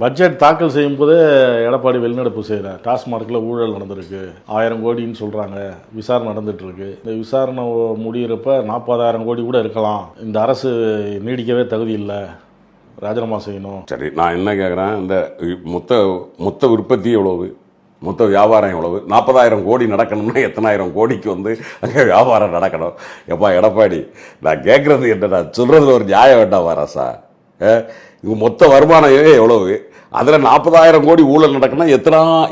Budget தாக்கல் செய்யும் போதே எடப்பாடி வெளிநடப்பு செய்கிறார். டாஸ்மார்க்கில் ஊழல் நடந்திருக்கு, 1000 கோடின்னு சொல்கிறாங்க, விசாரணை நடந்துட்டு இருக்கு. இந்த விசாரணை முடிகிறப்ப 40,000 கோடி கூட இருக்கலாம், இந்த அரசு நீடிக்கவே தகுதி இல்லை, ராஜினாமா செய்யணும். சரி, நான் என்ன கேட்குறேன், இந்த மொத்த உற்பத்தி எவ்வளவு, மொத்த வியாபாரம் எவ்வளவு? 40,000 கோடி நடக்கணும்னா எத்தனாயிரம் கோடிக்கு அங்கே வியாபாரம் நடக்கணும்? எப்பா எடப்பாடி, நான் கேட்குறது என்னடா, சொல்கிறதுல ஒரு நியாயம் வேண்டாம் வாராசா? இவங்க மொத்த வருமானம் எவ்வளவு, அதில் 40,000 கோடி ஊழல் நடக்கணும்,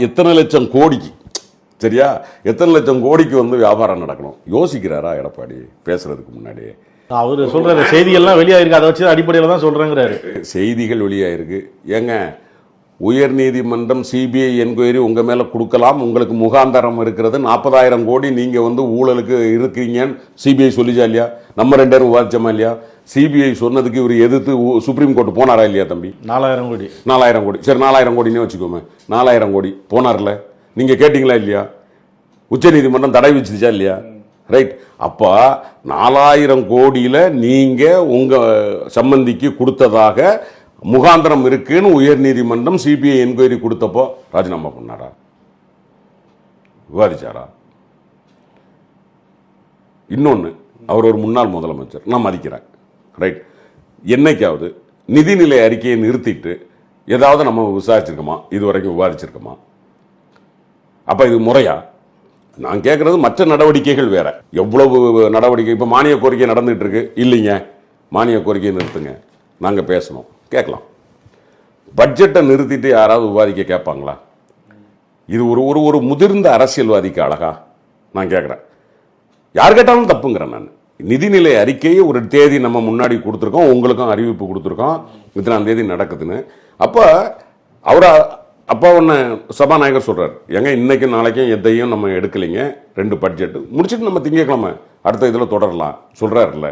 எத்தனை லட்சம் கோடிக்கு, சரியா, எத்தனை லட்சம் கோடிக்கு வியாபாரம் நடக்கணும்? யோசிக்கிறாரா எடப்பாடி பேசுறதுக்கு முன்னாடி? அவர் சொல்ற செய்திகள்லாம் வெளியாயிருக்கு, அதை வச்சு அடிப்படையில் தான் சொல்றேங்கிறாரு. செய்திகள் வெளியாயிருக்கு. ஏங்க, உயர் நீதிமன்றம் சிபிஐ என்கொயரி உங்க மேல கொடுக்கலாம், உங்களுக்கு முகாந்தரம் இருக்கிறது, 40,000 கோடி நீங்க ஊழலுக்கு இருக்கீங்கன்னு சிபிஐ சொல்லிச்சா இல்லையா? நம்ம 2 பேரும் விவாதிச்சோமா இல்லையா? சிபிஐ சொன்னதுக்கு இவர் எதிர்த்து சுப்ரீம் கோர்ட் போனாரா இல்லையா தம்பி? 4,000 கோடி. 4,000 கோடி, சரி 4,000 கோடினே வச்சுக்கோமே, 4,000 கோடி போனார்ல, நீங்க கேட்டீங்களா இல்லையா? உச்ச நீதிமன்றம் தடை வச்சுச்சா இல்லையா? ரைட். அப்ப 4,000 கோடியில நீங்க உங்க சம்பந்திக்கு கொடுத்ததாக முகாந்திரம் இருக்குன்னு உயர் நீதிமன்றம் சிபிஐ என்கொயரி கொடுத்தப்போ ராஜினாமா பண்ணாரா? விவாதிச்சாரா? இன்னொன்னு, அவர் ஒரு முன்னாள் முதலமைச்சர், நான் மதிக்கிறேன், ரைட். என்னைக்காவது நிதிநிலை அறிக்கையை நிறுத்திட்டு ஏதாவது நம்ம விசாரிச்சிருக்கோமா? இதுவரைக்கும் விவாதிச்சிருக்கோமா? அப்ப இது முறையா? நான் கேட்கறது மற்ற நடவடிக்கைகள் வேற. எவ்வளவு நடவடிக்கை, இப்ப மானிய கோரிக்கை நடந்துட்டு இருக்கு இல்லைங்க, மானிய கோரிக்கையை நிறுத்துங்க, நாங்க பேசணும், கேட்கலாம். பட்ஜெட்டை நிறுத்திட்டு யாராவது விவாதிக்க கேட்பாங்களா? இது ஒரு முதிர்ந்த அரசியல்வாதிக்கு அழகா? நான் கேட்குறேன். யார் கேட்டாலும் தப்புங்கிறேன் நான். நிதிநிலை அறிக்கையை ஒரு தேதி நம்ம முன்னாடி கொடுத்துருக்கோம், உங்களுக்கும் அறிவிப்பு கொடுத்துருக்கோம், இத்தனாம் தேதி நடக்குதுன்னு. அப்போ ஒன்று சபாநாயகர் சொல்றாரு, எங்க இன்னைக்கும் நாளைக்கும் எதையும் நம்ம எடுக்கலைங்க, 2 பட்ஜெட் முடிச்சுட்டு நம்ம திங்கக்கிழமை அடுத்த இதில் தொடரலாம் சொல்றாருல்ல.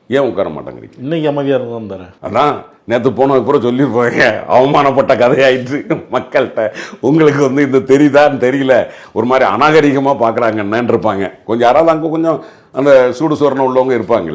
ஏன் உட்கார மாட்டேங்கிறீங்க? இன்னைக்கு அமைதியா இருந்தாரு. அதான் நேற்று போனதுக்கு அப்புறம் சொல்லியிருப்பாங்க, அவமானப்பட்ட கதையாயிடுச்சு மக்கள்கிட்ட. உங்களுக்கு இந்த தெரியுதான்னு தெரியல, ஒரு மாதிரி அநாகரிகமாக பார்க்குறாங்கன்னு இருப்பாங்க. கொஞ்சம் யாராவது அங்கே கொஞ்சம் அந்த சூடு சோரணை உள்ளவங்க இருப்பாங்கல்ல.